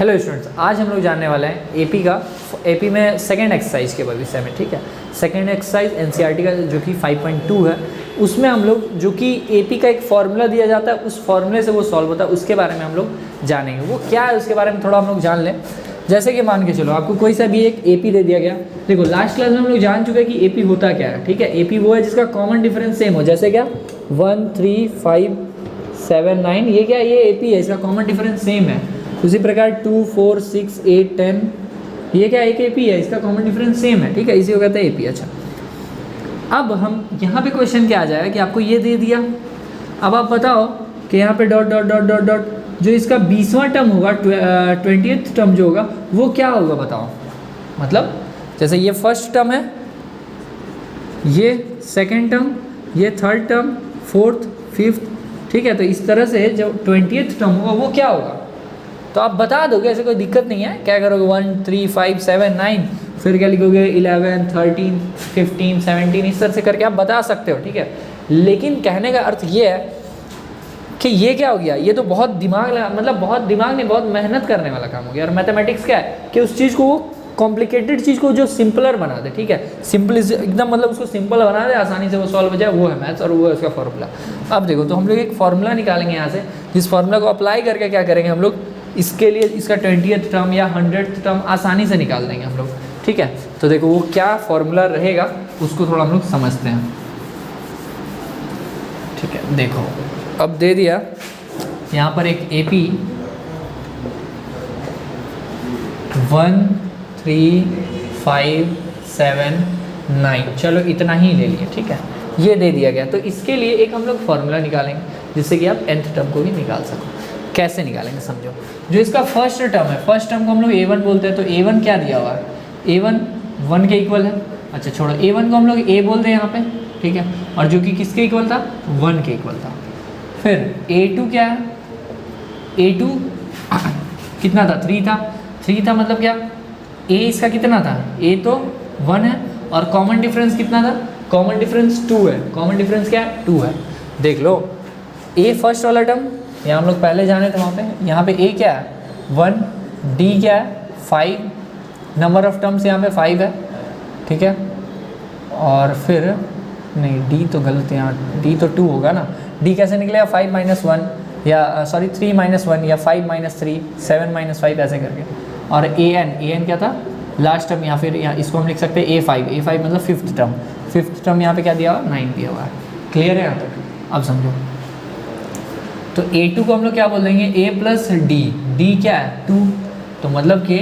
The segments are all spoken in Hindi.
हेलो स्टूडेंट्स, आज हम लोग जानने वाले हैं एपी में सेकंड एक्सरसाइज के विषय में। ठीक है, सेकंड एक्सरसाइज एनसीईआरटी का जो कि 5.2 है, उसमें हम लोग जो कि एपी का एक फार्मूला दिया जाता है, उस फार्मूले से वो सॉल्व होता है, उसके बारे में हम लोग जानेंगे। वो क्या है उसके बारे में थोड़ा हम लोग जान लें। जैसे कि मान के चलो आपको कोई सा भी एक एपी दे दिया गया। देखो लास्ट क्लास में हम लोग जान चुके हैं कि एपी होता क्या है। ठीक है, एपी वो है जिसका कॉमन डिफरेंस सेम हो। जैसे क्या 1 3 5 7 9, ये क्या ये एपी है, इसका कॉमन डिफरेंस सेम है। उसी प्रकार 2 4 6 8 10, ये क्या एक एपी है, इसका कॉमन डिफरेंस सेम है। ठीक है, इसी को कहते हैं एपी। अच्छा, अब हम यहाँ पे क्वेश्चन क्या आ जाएगा कि आपको ये दे दिया, अब आप बताओ कि यहाँ पे dot dot dot dot dot जो इसका 20वां टर्म होगा, 20th टर्म जो होगा वो क्या होगा बताओ। मतलब जैसे ये फर्स्ट टर्म है, ये सेकेंड टर्म, ये थर्ड टर्म, फोर्थ, फिफ्थ। ठीक है, तो इस तरह से जो 20th टर्म होगा वो क्या होगा, तो आप बता दोगे, ऐसे कोई दिक्कत नहीं है। क्या करोगे 1 3 5 7 9, फिर क्या लिखोगे 11 13 15 17, इस तरह से करके आप बता सकते हो। ठीक है, लेकिन कहने का अर्थ ये है कि ये क्या हो गया, ये तो बहुत दिमाग मतलब बहुत दिमाग नहीं, बहुत मेहनत करने वाला काम हो गया। और मैथमेटिक्स क्या है कि उस चीज़ को वो कॉम्प्लिकेटेड चीज़ को जो सिंपलर बना दे। ठीक है, सिंपल एकदम मतलब उसको सिंपल बना दे, आसानी से वो सॉल्व हो जाए, वो है मैथ्स और वो है उसका फॉर्मूला। अब देखो, तो हम लोग एक फार्मूला निकालेंगे यहाँ से, जिस फार्मूला को अप्लाई करके क्या करेंगे हम लोग, इसके लिए इसका 20th टर्म या 100th टर्म आसानी से निकाल देंगे हम लोग। ठीक है, तो देखो वो क्या फॉर्मूला रहेगा उसको थोड़ा हम लोग समझते हैं। ठीक है, देखो अब दे दिया यहाँ पर एक एपी 1 3 5 7 9, चलो इतना ही ले लिए। ठीक है, ये दे दिया गया, तो इसके लिए एक हम लोग फार्मूला निकालेंगे जिससे कि आप nth टर्म को भी निकाल सको। कैसे निकालेंगे समझो। जो इसका फर्स्ट टर्म है, फर्स्ट टर्म को हम लोग a1 बोलते हैं, तो a1 क्या दिया हुआ है, a1 1 के इक्वल है। अच्छा छोड़ो, a1 को हम लोग a बोलते हैं यहाँ पे। ठीक है, और जो कि किसके इक्वल था, 1 के इक्वल था। फिर a2 क्या है, a2 कितना था, 3 था। 3 था मतलब क्या, a इसका कितना था, a तो 1 है, और कॉमन डिफरेंस कितना था, कॉमन डिफरेंस 2 है। कॉमन डिफरेंस क्या है, 2 है। देख लो a फर्स्ट वाला टर्म यहाँ हम लोग पहले जाने थे वहाँ पे, यहाँ पे a क्या है 1, d क्या है 5, नंबर ऑफ टर्म्स यहाँ पे 5 है। ठीक है, और फिर नहीं d तो गलत है यहाँ, d तो 2 होगा ना। d कैसे निकलेगा 5 - 1 या सॉरी 3 - 1 या 5 - 3 7 - 5 ऐसे करके। और an क्या था लास्ट टर्म, या फिर यहाँ इसको हम लिख सकते हैं a5 मतलब फिफ्थ टर्म यहाँ पे क्या दिया हुआ 9 दिया हुआ है। क्लियर है यहाँ तक, अब समझो। तो a2 को हम लोग क्या बोल देंगे, a + d क्या है 2, तो मतलब कि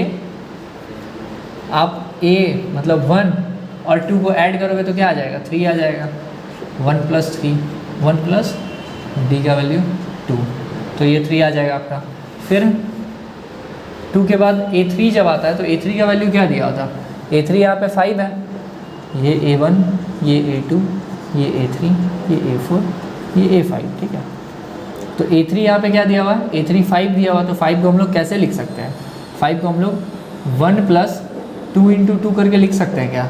आप a मतलब 1 और 2 को ऐड करोगे तो क्या आ जाएगा 3 आ जाएगा। 1 + 3 1 + d का वैल्यू 2, तो ये 3 आ जाएगा आपका। फिर 2 के बाद a3 जब आता है तो a3 का वैल्यू क्या दिया होता, a3 यहाँ पे 5 है, ये a1 ये a2 ये a3 ये a4 ये a5। ठीक है, तो a3 यहाँ पे क्या दिया हुआ है, a3 5 दिया हुआ, तो 5 को हम लोग कैसे लिख सकते हैं, 5 को हम लोग 1 + 2 × 2 करके लिख सकते हैं क्या,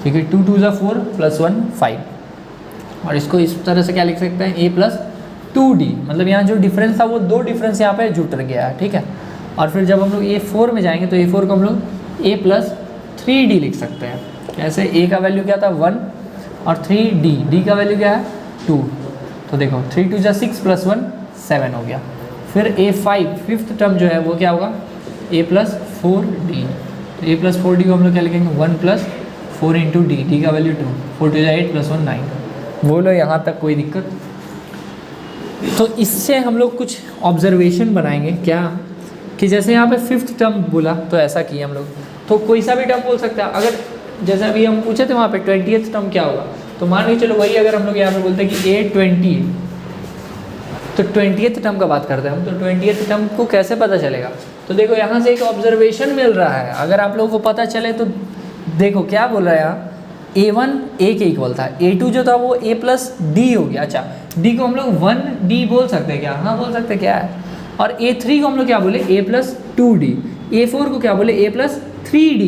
क्योंकि 2 2 = 4 + 1 5। और इसको इस तरह से क्या लिख सकते हैं, a + 2d, मतलब यहाँ जो डिफरेंस था वो 2 डिफरेंस यहाँ पे जुट गया है। ठीक है, और फिर जब हम लोग a4 में जाएंगे तो a4 को हम लोग a + 3d लिख सकते हैं। कैसे, a का वैल्यू क्या था 1 और 3d का वैल्यू क्या है 2, तो देखो 3 2 = 6 + 1 7 हो गया। फिर a5 फिफ्थ टर्म जो है वो क्या होगा, a + 4d, तो a + 4d को हम लोग क्या लिखेंगे 1 + 4 × d का वैल्यू 2, 4 2 = 8 + 1 9। बोलो यहाँ तक कोई दिक्कत। तो इससे हम लोग कुछ ऑब्जर्वेशन बनाएंगे क्या, कि जैसे यहाँ पे फिफ्थ टर्म बोला तो ऐसा किए हम लोग, तो कोई सा भी टर्म बोल सकता है। अगर जैसे अभी हम पूछे थे वहाँ पे 20th टर्म क्या होगा, तो मान के चलो वही अगर हम लोग यहाँ पे बोलते हैं कि a20, तो 20th टर्म का बात करते हैं हम, तो 20th टर्म को कैसे पता चलेगा, तो देखो यहाँ से एक ऑब्जर्वेशन मिल रहा है। अगर आप लोगों को पता चले तो देखो क्या बोल रहा है यहाँ, a1 a के इक्वल था, a2 जो था वो a + d हो गया। अच्छा, d को हम लोग 1d बोल सकते हैं क्या, हाँ बोल सकते हैं क्या है। और a3 को हम लोग क्या बोले a + 2d, a4 को क्या बोले a + 3d,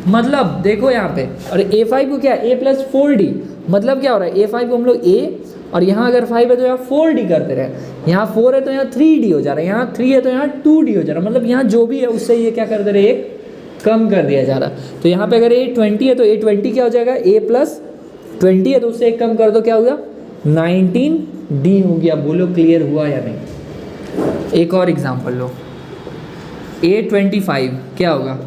मतलब देखो यहाँ पे। और a5 को क्या a + 4d, मतलब क्या हो रहा है, a5 को हम लोग a और यहाँ अगर 5 है तो यहाँ 4D करते रहे, यहाँ 4 है तो यहाँ 3D हो जा रहा है, यहाँ 3 है तो यहाँ 2D हो जा रहा है, मतलब यहाँ जो भी है उससे ये क्या कर दे रहे, एक कम कर दिया जा रहा। तो यहाँ पे अगर a 20 है तो a 20 क्या हो जाएगा, a प्लस 20 है तो उससे एक कम कर दो, क्या हो गया 19D हो गया। बोलो क्लियर हुआ या नहीं। एक और एग्जांपल लो, a 25 क्या होगा,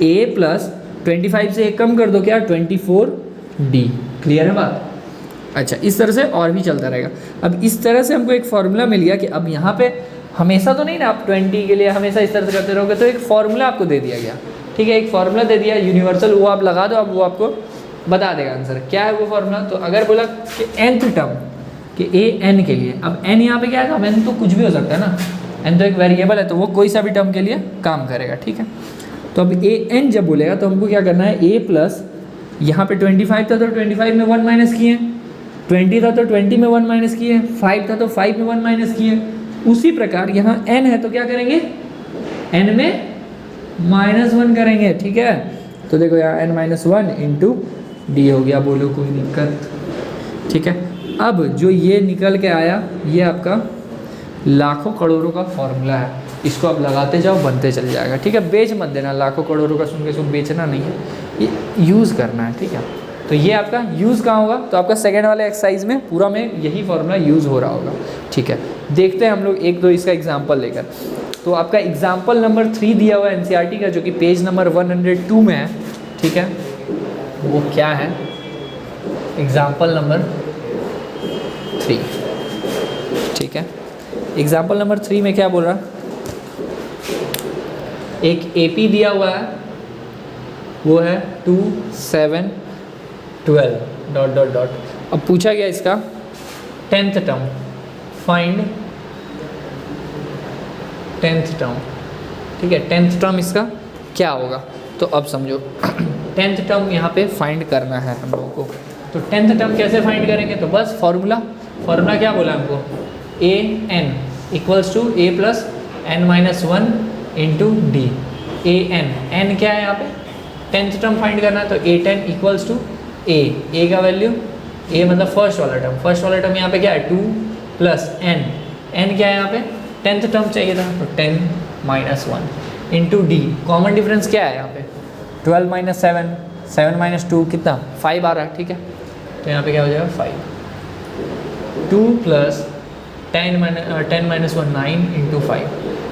a प्लस 25 से एक कम कर दो, क्या 24D। क्लियर है बात। अच्छा, इस तरह से और भी चलता रहेगा। अब इस तरह से हमको एक फॉर्मूला मिल गया कि अब यहाँ पे हमेशा तो नहीं ना आप 20 के लिए हमेशा इस तरह से करते रहोगे, तो एक फॉर्मूला आपको दे दिया गया, ठीक है, एक फॉर्मूला दे दिया यूनिवर्सल, वो आप लगा दो, अब वो आपको बता देगा आंसर। क्या है वो फॉर्मूला, तो अगर बोला कि nth टर्म कि a n के लिए, अब n यहाँ पे क्या है, अब n तो कुछ भी हो सकता है ना, n तो एक वेरिएबल है, तो वो कोई सा भी टर्म के लिए काम करेगा, ठीक है। तो अब a n जब बोलेगा तो हमको क्या करना है, a प्लस यहाँ पे 25 था तो 25 में 1 माइनस किए, 20 था तो 20 में 1 माइनस किए, 5 था तो 5 में 1 माइनस किए। उसी प्रकार यहाँ n है तो क्या करेंगे, n में -1 करेंगे, ठीक है। तो देखो यहाँ n-1 इंटू डी हो गया। बोलो कोई दिक्कत, ठीक है। अब जो ये निकल के आया ये आपका लाखों करोड़ों का फॉर्मूला है, इसको आप लगाते जाओ बनते चल जाएगा, ठीक है। बेच मत देना, लाखों करोड़ों का सुन के सुन बेचना नहीं है, ये यूज़ करना है, ठीक है। तो ये आपका यूज़ कहाँ होगा, तो आपका सेकेंड वाले एक्सरसाइज में पूरा में यही फॉर्मूला यूज़ हो रहा होगा, ठीक है। देखते हैं हम लोग एक दो इसका एग्जाम्पल लेकर। तो आपका एग्जाम्पल नंबर 3 दिया हुआ है NCERT का, जो कि पेज नंबर 102 में है, ठीक है। वो क्या है, एग्जाम्पल नंबर 3, ठीक है। एग्जाम्पल नंबर 3 में क्या बोल रहा, एक AP दिया हुआ है, वो है 2 7 12 ... अब पूछा गया इसका 10th term, find 10th term, ठीक है। 10th टर्म इसका क्या होगा, तो अब समझो 10th टर्म यहाँ पे फाइंड करना है हम लोगों को। तो 10th टर्म कैसे फाइंड करेंगे, तो बस फॉर्मूला क्या बोला हमको, an equals to a plus n-1 into d. n क्या है यहाँ पे, 10th टर्म फाइंड करना है, तो a10 इक्वल्स टू a का वैल्यू, a मतलब फर्स्ट वाला टर्म यहाँ पे क्या है 2 प्लस n क्या है यहाँ पे 10th टर्म चाहिए था, तो 10-1 इंटू डी। कॉमन डिफरेंस क्या है यहाँ पे, 12 - 7 7 - 2 कितना 5 आ रहा है, ठीक है। तो यहाँ पे क्या हो जाएगा 5, 2 प्लस 10 - 1 9 इंटू 5,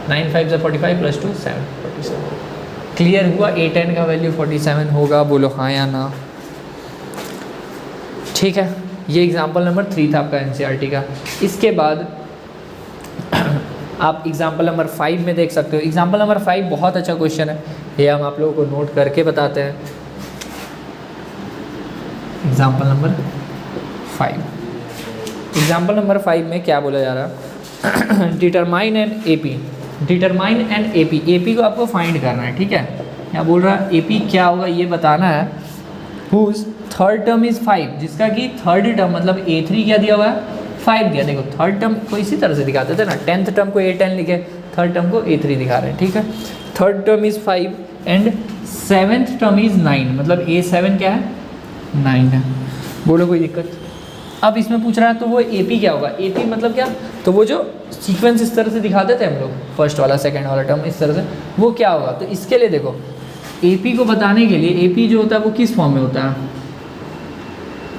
9 5 से 45 प्लस 2 7 47। क्लियर हुआ, a10 का वैल्यू 47 होगा। बोलो हाँ या ना, ठीक है। ये एग्जाम्पल नंबर 3 था आपका NCERT का। इसके बाद आप एग्जाम्पल नंबर 5 में देख सकते हो। एग्जाम्पल नंबर 5 बहुत अच्छा क्वेश्चन है, ये हम आप लोगों को नोट करके बताते हैं। एग्जाम्पल नंबर 5, एग्जाम्पल नंबर 5 में क्या बोला जा रहा है, डिटरमाइन एन AP, AP को आपको फाइंड करना है, ठीक है। यहाँ बोल रहा है AP क्या होगा ये बताना है, हुज थर्ड टर्म इज़ 5, जिसका कि थर्ड टर्म मतलब A3 क्या दिया हुआ है 5 दिया। देखो थर्ड टर्म को इसी तरह से दिखाते थे ना, 10th टर्म को A10 लिखे, थर्ड टर्म को A3 दिखा रहे हैं, ठीक है। Third term is 5 and 7th term is 9, मतलब A7 क्या है 9 है। बोलो कोई दिक्कत। अब इसमें पूछ रहा है तो वो AP क्या होगा, AP मतलब क्या, तो वो जो सीक्वेंस इस तरह से दिखाते थे हम लोग, फर्स्ट वाला सेकंड वाला टर्म इस तरह से, वो क्या होगा। तो इसके लिए देखो AP को बताने के लिए AP जो होता है वो किस फॉर्म में होता है,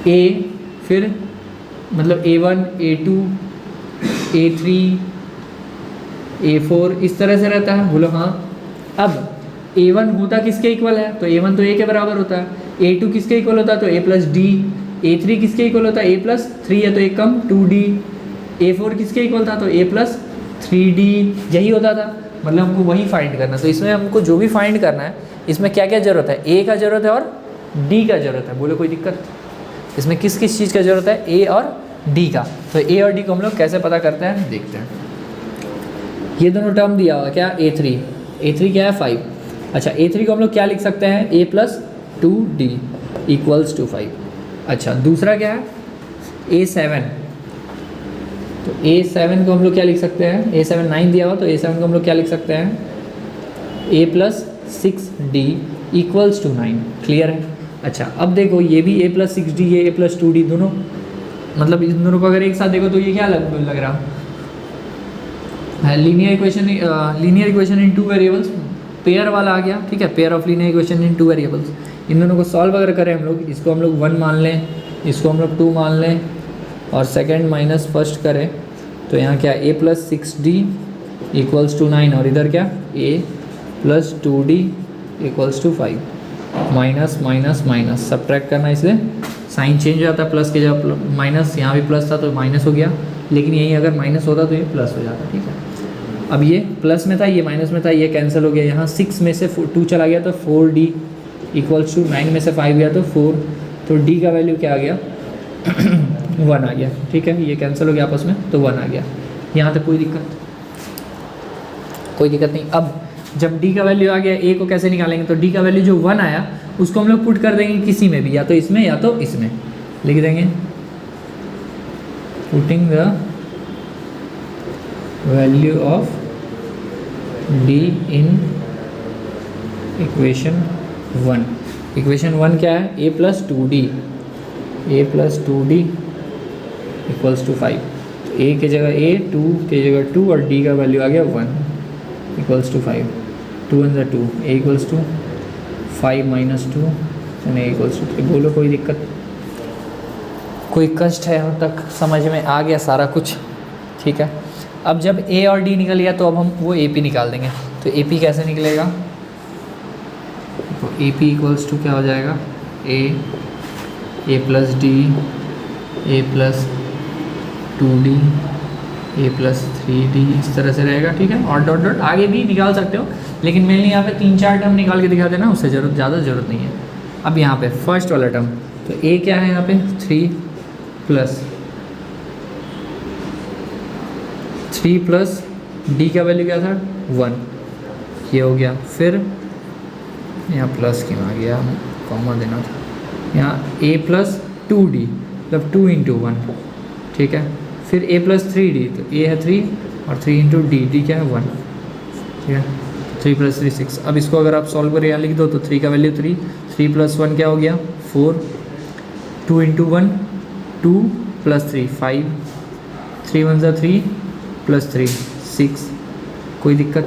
A फिर मतलब A1 A2 A3 A4 इस तरह से रहता है। बोलो हाँ। अब A1 होता किसके इक्वल है, तो A1 तो A के बराबर होता है। A2 किसके इक्वल होता है, तो A प्लस D। A3 किसके इक्वल होता है, A प्लस 3 है तो एक कम 2D। A4 किसके इक्वल था, तो A प्लस 3D, यही होता था। मतलब हमको वही फाइंड करना। तो इसमें हमको जो भी फाइंड करना है, इसमें क्या क्या ज़रूरत है, A का ज़रूरत है और D का ज़रूरत है। बोलो कोई दिक्कत। इसमें किस किस चीज़ का ज़रूरत है, A और D का। तो A और D को हम लोग कैसे पता करते हैं, देखते हैं। ये दोनों टर्म दिया हुआ क्या, A3 क्या है 5। अच्छा A3 को हम लोग क्या लिख सकते हैं, A plus 2D equals to 5। अच्छा दूसरा क्या है A7, तो A7 को हम लोग क्या लिख सकते हैं, A7 9 दिया हुआ, तो A7 को हम लोग क्या लिख सकते हैं, A plus 6D equals to 9। Clear है। अच्छा अब देखो ये भी A प्लस 6D, ये A प्लस 2D दोनों मतलब इन दोनों को अगर एक साथ देखो तो ये क्या लग रहा है, linear equation in two variables, pair वाला आ गया, ठीक है, pair of linear equation in two variables. इन दोनों को सॉल्व अगर करें हम लोग, इसको हम लोग 1 मान लें, इसको हम लोग 2 मान लें, और सेकंड माइनस फर्स्ट करें, तो यहाँ क्या a + 6d = 9, और इधर क्या a + 2d = 5, minus minus minus subtract करना, इसलिए साइन चेंज हो जाता है, प्लस के जगह माइनस, यहाँ भी प्लस था तो माइनस हो गया, लेकिन यही अगर माइनस होता तो ये प्लस हो जाता, ठीक है। अब ये प्लस में था, ये माइनस में था, ये कैंसिल हो गया, यहाँ 6 में से 2 चला गया तो 4d = 9 में से 5 गया तो 4, तो d का वैल्यू क्या आ गया 1 आ गया, ठीक है, ये कैंसिल हो गया आपस में तो 1 आ गया। यहाँ तक कोई दिक्कत नहीं। अब जब d का वैल्यू आ गया, a को कैसे निकालेंगे, तो d का वैल्यू जो 1 आया उसको हम लोग पुट कर देंगे किसी में भी, या तो इसमें या तो इसमें, लिख देंगे putting the value of d in equation 1। Equation 1 क्या है, a + 2d = 5, तो a की जगह a, 2 की जगह 2, और d का वैल्यू आ गया 1 = 5, 2 × 2 a = 5 - 2 and a = 3। बोलो कोई दिक्कत, कोई कष्ट है, अब तक समझ में आ गया सारा कुछ, ठीक है। अब जब a और d निकल गया तो अब हम वो AP निकाल देंगे, तो AP कैसे निकलेगा, तो AP = क्या हो जाएगा, a + d, a + 2d, a + 3d, इस तरह से रहेगा, ठीक है। और डॉट डॉट आगे भी निकाल सकते हो, लेकिन मेनली यहाँ पे 3-4 टर्म निकाल के दिखा देना, उससे ज़्यादा ज़रूरत नहीं है। अब यहाँ पे फर्स्ट वाला टर्म, तो a क्या है यहाँ पे 3 प्लस d का वैल्यू क्या था 1, ये हो गया। फिर यहाँ प्लस क्यों आ गया, कॉमा देना था, यहाँ a + 2d मतलब 2 × 1, ठीक है। फिर a + 3d, तो a है 3 और 3 × d क्या है 1, ठीक है, 3 + 3 6। अब इसको अगर आप सॉल्व करें यहाँ लिख दो, तो 3 का वैल्यू 3, 3 + 1 क्या हो गया 4, 2 × 1 2 + 3 5, 3 × 1 3 + 3 6। कोई दिक्कत,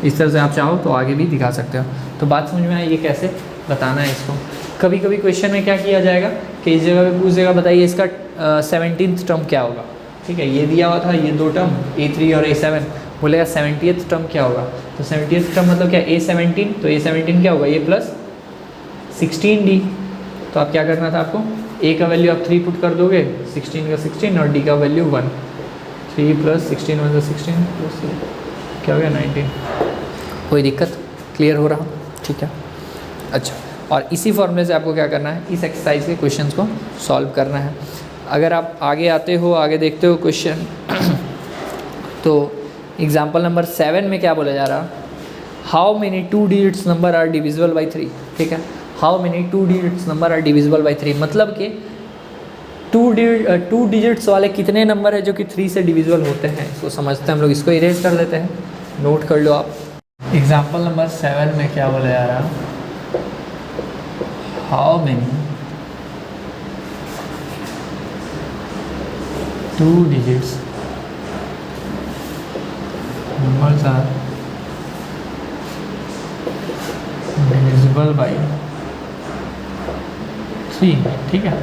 इस तरह से आप चाहो तो आगे भी दिखा सकते हो। तो बात समझ में आई, ये कैसे बताना है इसको। कभी कभी क्वेश्चन में क्या किया जाएगा कि इस जगह पे पूछेगा बताइए इसका 17th टर्म क्या होगा, ठीक है, ये दिया हुआ था, ये 2 टर्म a3 और a7, बोलेगा 70th टर्म क्या होगा, तो 70th टर्म मतलब क्या a17, तो a17 क्या होगा a + 16d। तो आप क्या करना था आपको, a का वैल्यू आप 3 पुट कर दोगे, 16 का 16 और d का वैल्यू 1, 3 + 16 = 16 प्लस क्या हो गया 19। कोई दिक्कत, क्लियर हो रहा, ठीक है। अच्छा, और इसी फॉर्मूले से आपको क्या करना है, इस एक्सरसाइज के क्वेश्चंस को सॉल्व करना है। अगर आप आगे आते हो, आगे देखते हो क्वेश्चन तो एग्जाम्पल नंबर 7 में क्या बोला जा रहा, how many 2 digits number are divisible by 3, ठीक है। How many 2 digits number are divisible by 3 मतलब कि 2 डिजिट्स वाले कितने नंबर है जो कि 3 से डिविजिबल होते हैं, इसको समझते हैं हम लोग। इसको इरेज कर लेते हैं, नोट कर लो आप। एग्जाम्पल नंबर 7 में क्या बोला जा रहा, how many 2 digits numbers are divisible by 3, ठीक है।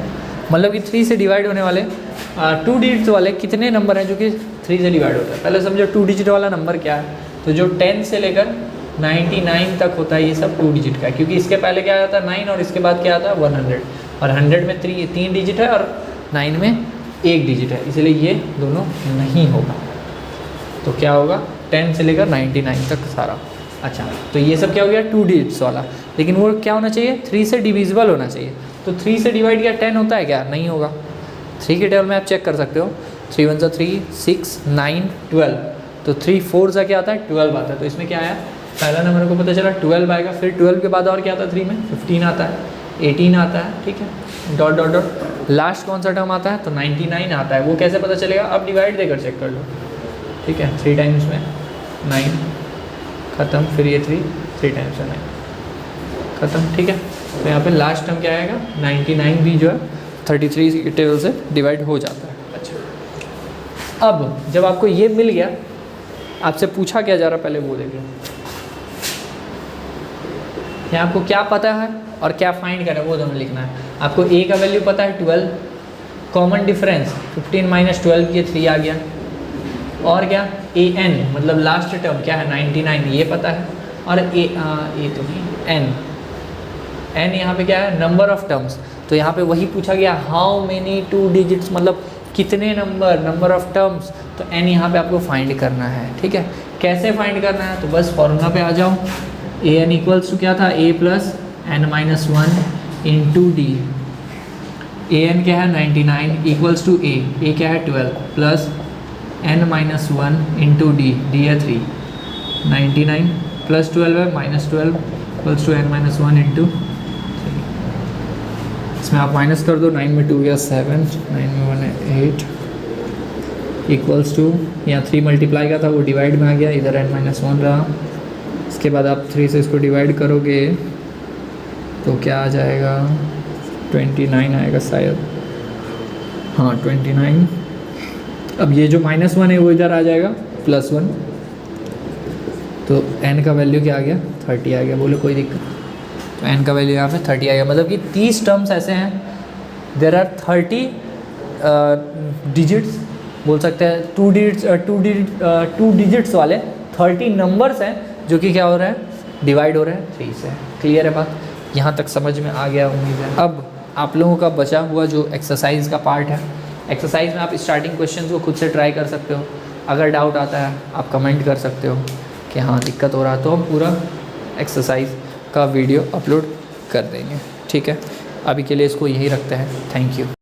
मतलब कि 3 से डिवाइड होने वाले 2 डिजिट वाले कितने नंबर हैं जो कि 3 से डिवाइड होता है। पहले समझो 2 डिजिट वाला नंबर क्या है, तो जो 10 से लेकर 99 तक होता है ये सब 2 डिजिट का है, क्योंकि इसके पहले क्या आता है 9 और इसके बाद क्या आता है 100, और 100 में 3 डिजिट है और 9 में 1 डिजिट है, इसलिए ये दोनों नहीं होगा। तो क्या होगा 10 से लेकर 99 तक सारा। अच्छा, तो ये सब क्या हो गया 2 डिजिट्स वाला, लेकिन वो क्या होना चाहिए 3 से डिविजिबल होना चाहिए। तो 3 से डिवाइड किया 10 होता है क्या, नहीं होगा। 3 के टेबल में आप चेक कर सकते हो, 3 × 1 = 3, 6 9 12, तो 3 4 सा क्या आता है 12 आता है। तो इसमें क्या आया, पहला नंबर को पता चला 12 आएगा, फिर 12 के बाद और क्या आता है 3 में 15 आता है, 18 आता है, ठीक है, डॉट डॉट डॉट, लास्ट कौन सा टर्म आता है तो 99 आता है। वो कैसे पता चलेगा, अब डिवाइड देकर चेक कर लो, ठीक है। 3 टाइम्स में 9 ख़त्म, फिर ये 3 टाइम्स में 9 ख़त्म, ठीक है। तो यहाँ पे लास्ट टर्म क्या आएगा 99 भी जो है 33 के टेबल से डिवाइड हो जाता है। अच्छा, अब जब आपको ये मिल गया, आपसे पूछा क्या जा रहा पहले वो देखिए। यहाँ आपको क्या पता है और क्या फाइंड करना है वो दोनों लिखना है। आपको a का वैल्यू पता है 12, कॉमन डिफरेंस 15 माइनस 12 ये 3 आ गया, और क्या an मतलब लास्ट टर्म क्या है 99 ये पता है, और a तो नहीं n यहाँ पे क्या है नंबर ऑफ टर्म्स, तो यहाँ पे वही पूछा गया हाउ मेनी 2 डिजिट्स मतलब कितने नंबर ऑफ टर्म्स, तो n यहाँ पे आपको फाइंड करना है। ठीक है, कैसे फाइंड करना है, तो बस फॉर्मूला पे आ जाओ। an इक्वल्स टू क्या था a plus n minus 1 into D. an क्या है 99 इक्वल्स टू a क्या है 12 plus n minus 1 into d है 3, 99 प्लस 12 है minus 12 equals to n minus 1 into 3। इसमें आप माइनस कर दो, 9 में 2 गया 7, 9 में 1 है 8 इक्वल्स टू यहाँ 3 मल्टीप्लाई का था वो डिवाइड में आ गया, इधर n माइनस 1 रहा। इसके बाद आप 3 से इसको डिवाइड करोगे तो क्या आ जाएगा 29 आएगा शायद, हाँ 29। अब ये जो -1 है वो इधर आ जाएगा +1, तो n का वैल्यू क्या आ गया 30 आ गया। बोलो कोई दिक्कत, तो n का वैल्यू यहाँ पे 30 आ गया। मतलब कि 30 टर्म्स ऐसे हैं, देर आर 30 डिजिट्स बोल सकते हैं, 2 डिजिट्स वाले 30 नंबर्स हैं जो कि क्या हो रहा है डिवाइड हो रहे हैं 3 से। क्लियर है बात, यहाँ तक समझ में आ गया उम्मीद है। अब आप लोगों का बचा हुआ जो एक्सरसाइज का पार्ट है, एक्सरसाइज में आप स्टार्टिंग क्वेश्चन को खुद से ट्राई कर सकते हो। अगर डाउट आता है आप कमेंट कर सकते हो कि हाँ दिक्कत हो रहा है, तो हम पूरा एक्सरसाइज का वीडियो अपलोड कर देंगे। ठीक है, अभी के लिए इसको यही रखते हैं। Thank you.